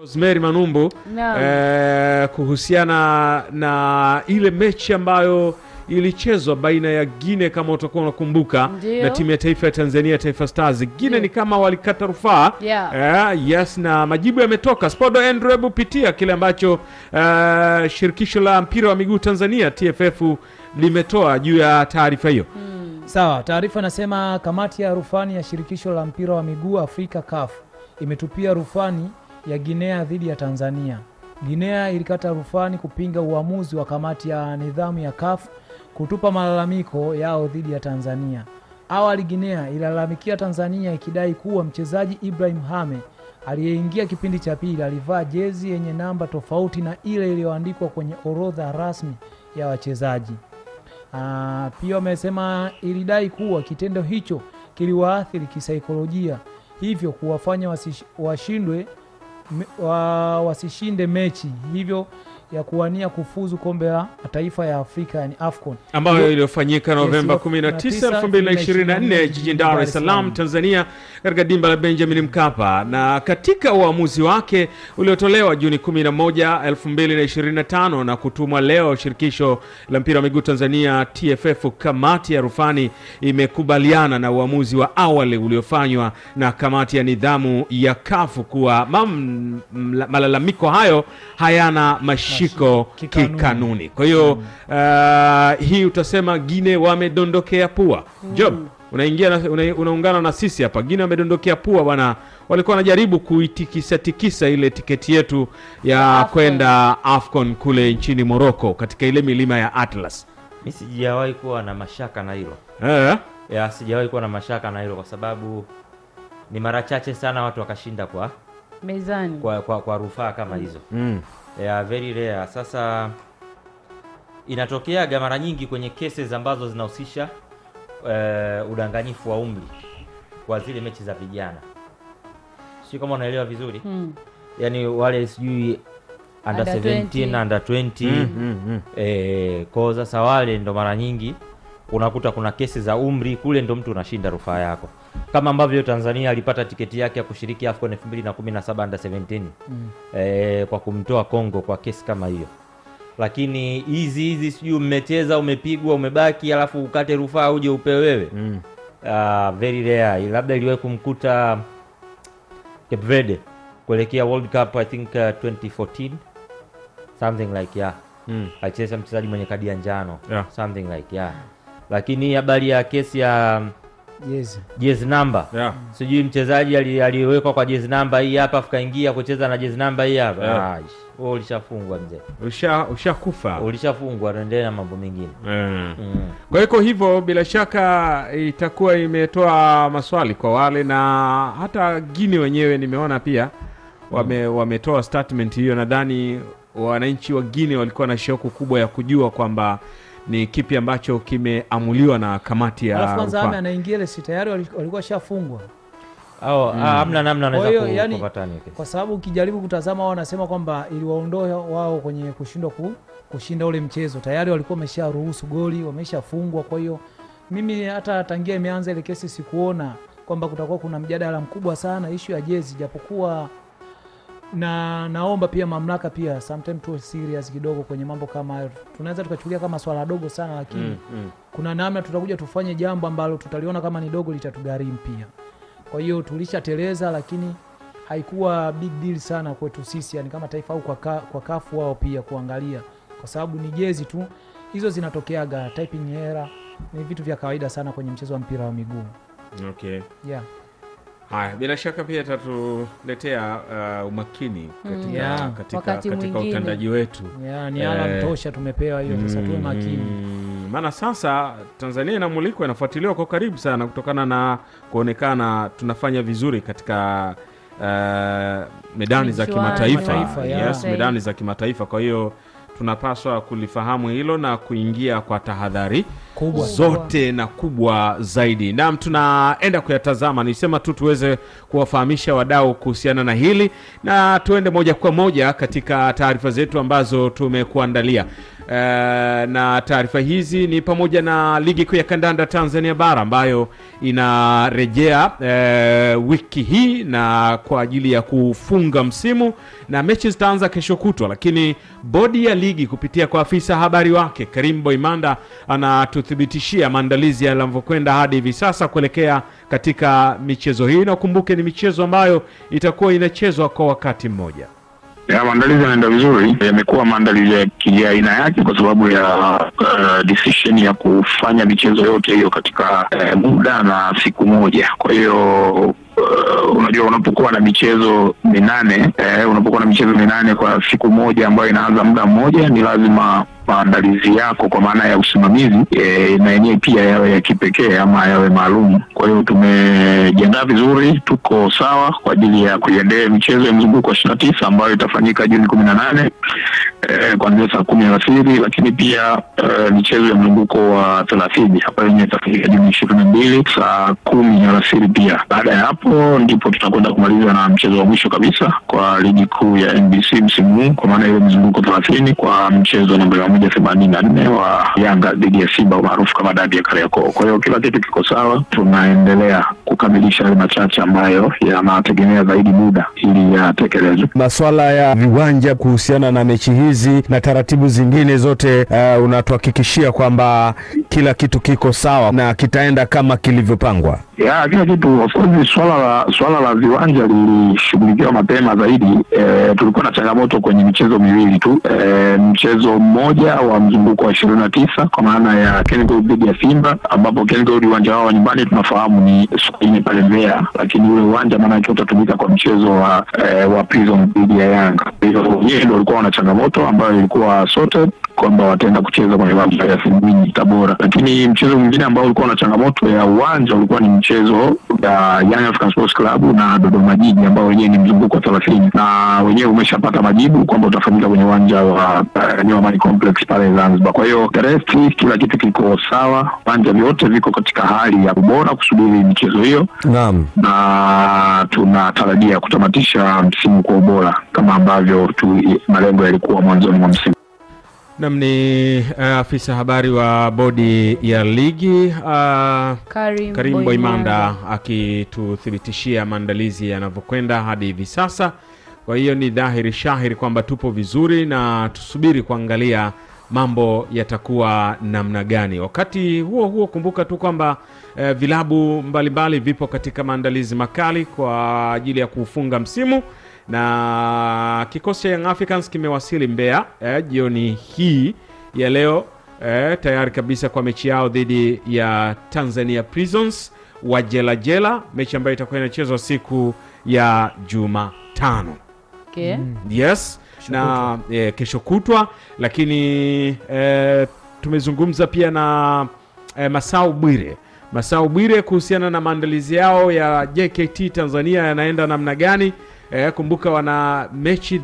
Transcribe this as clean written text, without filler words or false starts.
Rosemary Manumbu kuhusiana na ile mechi ambayo ilichezwa baina ya Guinea, kama utakuwa unakumbuka, na timu ya taifa ya Tanzania, Taifa Stars. Guinea ni kama walikata rufaa. Yes, na majibu yametoka. Spodo Andrew, hebu pitia kile ambacho shirikisho la mpira wa miguu Tanzania TFF limetoa juu ya taarifa hiyo. Sawa, taarifa inasema kamati ya rufani ya shirikisho la mpira wa miguu Afrika CAF imetupia rufani ya Guinea dhidi ya Tanzania. Guinea ilikata rufani kupinga uamuzi wa kamati ya nidhamu ya CAF kutupa malalamiko yao dhidi ya Tanzania. Awali Guinea ilalamikia Tanzania ikidai kuwa mchezaji Ibrahim Hame aliyeingia kipindi cha pili alivaa jezi yenye namba tofauti na ile iliyoandikwa kwenye orodha rasmi ya wachezaji. Pia wamesema ilidai kuwa kitendo hicho kiliwaathiri kisaikolojia, hivyo kuwafanya wasishinde mechi hivyo ya kuwania kufuzu kombe la mataifa ya Afrika, yani AFCON, ambayo iliyofanyika Novemba 19, 2024 jijini Dar es Salaam, Tanzania, katika dimba la Benjamin Mkapa. Na katika uamuzi wake uliotolewa Juni 11, 2025 na kutumwa leo shirikisho la mpira wa miguu Tanzania TFF, kamati ya rufani imekubaliana na uamuzi wa awali uliofanywa na kamati ya nidhamu ya CAF kuwa malalamiko hayo hayana mashiko kikanuni. Kwa hiyo hii utasema Guinea wamedondokea pua. Job, unaungana na sisi hapa. Guinea wamedondokea pua bwana. Walikuwa wanajaribu kuitikisa ile tiketi yetu ya kwenda AFCON kule nchini Morocco katika ile milima ya Atlas. Mimi sijawahi kuwa na mashaka na hilo. Sijawahi kuwa na mashaka na hilo kwa sababu ni mara chache sana watu wakashinda kwa mezani kwa rufaa kama hizo. Very rare. Sasa inatokeaga mara nyingi kwenye cases ambazo zinahusisha udanganyifu wa umri kwa zile mechi za vijana. Sio kama unaelewa vizuri. Yaani wale sijui under 17, under 20. Kwa sasa wale ndo mara nyingi unakuta kuna kesi za umri kule, ndo mtu unashinda rufaa yako. Kama ambavyo Tanzania alipata tiketi yake ya kushiriki AFCON 2017 under 17 kwa kumtoa Kongo kwa kesi kama hiyo. Lakini hizi sijui mmecheza, umepigwa, umebaki alafu ukate rufaa uje upewe wewe. Very rare. Labda iliwahi kumkuta Cape Verde kuelekea World Cup I think 2014 something like alicheza mchezaji mwenye kadi ya njano something like Lakini habari ya kesi ya jezi number. Sijui mchezaji aliwekwa kwa jezi number hii hapa akaingia kucheza na jezi number hii hapa. Wewe ulishafungwa mzee. Ushakufa. Ulishafungwa, endelea na mambo mengine. Kwa hivyo bila shaka itakuwa imetoa maswali kwa wale, na hata Guinea wenyewe nimeona pia wametoa statement hiyo. Nadhani wananchi wa Guinea walikuwa na shauku kubwa ya kujua kwamba ni kipi ambacho kimeamuliwa na kamati ya Alafu kwanza anaingia ile tayari walikuwa shafungwa. Hamna namna anaweza kupatana kesi. Kwa sababu ukijaribu kutazama wao wanasema kwamba iliwaondoa wao kwenye kushinda ule mchezo. Tayari walikuwa wamesharuhusu goli, wameshafungwa. Kwa hiyo mimi hata tangia imeanza ile kesi sikuona kwamba kutakuwa kuna mjadala mkubwa sana issue ya jezi, japokuwa naomba pia mamlaka pia sometimes tu serious kidogo kwenye mambo kama hayo. Tunaweza tukachukulia kama swala dogo sana, lakini kuna namna tutakuja tufanye jambo ambalo tutaliona kama ni dogo litatugharimu pia. Kwa hiyo tulishateleza, lakini haikuwa big deal sana kwetu sisi, yani kama taifa au kwa CAF wao pia kuangalia, kwa sababu ni jezi tu hizo zinatokeaga, typing error ni vitu vya kawaida sana kwenye mchezo wa mpira wa miguu. Haya, bila shaka pia tatuletea umakini katika utendaji wetu. Ni ala mtosha tumepewa hiyo, sasa tuwe makini. Maana sasa Tanzania inamulikwa, inafuatiliwa kwa karibu sana kutokana na kuonekana tunafanya vizuri katika medani za kimataifa. Medani za kimataifa. Kwa hiyo tunapaswa kulifahamu hilo na kuingia kwa tahadhari kubwa zote na kubwa zaidi. Na tunaenda kuyatazama, nisema tu tuweze kuwafahamisha wadau kuhusiana na hili, na tuende moja kwa moja katika taarifa zetu ambazo tumekuandalia. na taarifa hizi ni pamoja na ligi kuu ya kandanda Tanzania bara ambayo inarejea wiki hii na kwa ajili ya kufunga msimu, na mechi zitaanza kesho kutwa, lakini bodi ya ligi kupitia kwa afisa habari wake Karim Boimanda anatuthibitishia maandalizi yanavyokwenda hadi hivi sasa kuelekea katika michezo hii, na ukumbuke ni michezo ambayo itakuwa inachezwa kwa wakati mmoja. Ya maandalizi yanaenda vizuri, yamekuwa maandalizi ya aina yake kwa sababu ya decision ya kufanya michezo yote hiyo katika muda na siku moja. Kwa hiyo unajua unapokuwa na michezo minane kwa siku moja ambayo inaanza muda mmoja, ni lazima maandalizi yako kwa maana ya usimamizi na yenyewe pia yawe ya kipekee ama yawe maalum. Kwa hiyo tumejiandaa vizuri, tuko sawa kwa ajili ya kuendelea michezo ya mzunguko wa 29 ambayo itafanyika Juni 18 kuanzia saa 10 alasiri, lakini pia michezo ya mzunguko wa 30 hapa yenyewe itafanyika Juni 22 saa 10 alasiri pia. Baada ya hapo ndipo tutakwenda kumaliza na mchezo wa mwisho kabisa kwa ligi kuu ya NBC msimu huu, kwa maana ile mzunguko 30 kwa mchezo namba 184 wa Yanga dhidi ya Simba maarufu kama dabi ya Kariakoo. Kwa hiyo kila kitu kiko sawa, tunaendelea kukamilisha yale machache ambayo yanategemea zaidi muda ili yatekelezwe. Masuala ya viwanja kuhusiana na mechi hizi na taratibu zingine zote, unatuhakikishia kwamba kila kitu kiko sawa na kitaenda kama kilivyopangwa? Ya, kila kitu. Of course swala la viwanja lilishughulikiwa mapema zaidi. Tulikuwa na changamoto kwenye michezo miwili tu. Mchezo mmoja wa mzunguko wa 29 kwa maana ya KenGold dhidi ya Simba, ambapo KenGold uwanja wao nyumbani tunafahamu ni Sokoine pale Mbeya, lakini ule uwanja maana yake utatumika kwa mchezo wa Prison dhidi ya Yanga. Hiyo yeye ndio alikuwa na changamoto ambayo ilikuwa sorted kwamba wataenda kucheza kwenye uwanja wa Finwini Tabora. Lakini mchezo mwingine ambao ulikuwa na changamoto ya uwanja ulikuwa ni mchezo ya Young African Sports Club na Dodoma Jiji ambao wenyewe ni mzunguko wa 30, na wenyewe umeshapata majibu kwamba utafanyika kwenye uwanja wa New Amani Complex pale Zanzibar. Kwa hiyo the rest kila kitu kiko sawa, uwanja vyote viko katika hali ya ubora kusubiri michezo hiyo. Naam. Na tunatarajia kutamatisha msimu kwa ubora kama ambavyo malengo yalikuwa mwanzoni mwa msimu. Namni afisa habari wa bodi ya ligi Karim Boimanda akituthibitishia maandalizi yanavyokwenda hadi hivi sasa. Kwa hiyo ni dhahiri shahiri kwamba tupo vizuri na tusubiri kuangalia mambo yatakuwa namna gani. Wakati huo kumbuka tu kwamba vilabu mbalimbali vipo katika maandalizi makali kwa ajili ya kufunga msimu, na kikosi cha Young Africans kimewasili Mbeya jioni hii ya leo tayari kabisa kwa mechi yao dhidi ya Tanzania Prisons wa Jela, mechi ambayo itakuwa inachezwa siku ya Jumatano. Okay. Yes, na kesho kutwa. Lakini tumezungumza pia na Masau Bwire kuhusiana na maandalizi yao ya JKT Tanzania yanaenda namna gani. Kumbuka wana mechi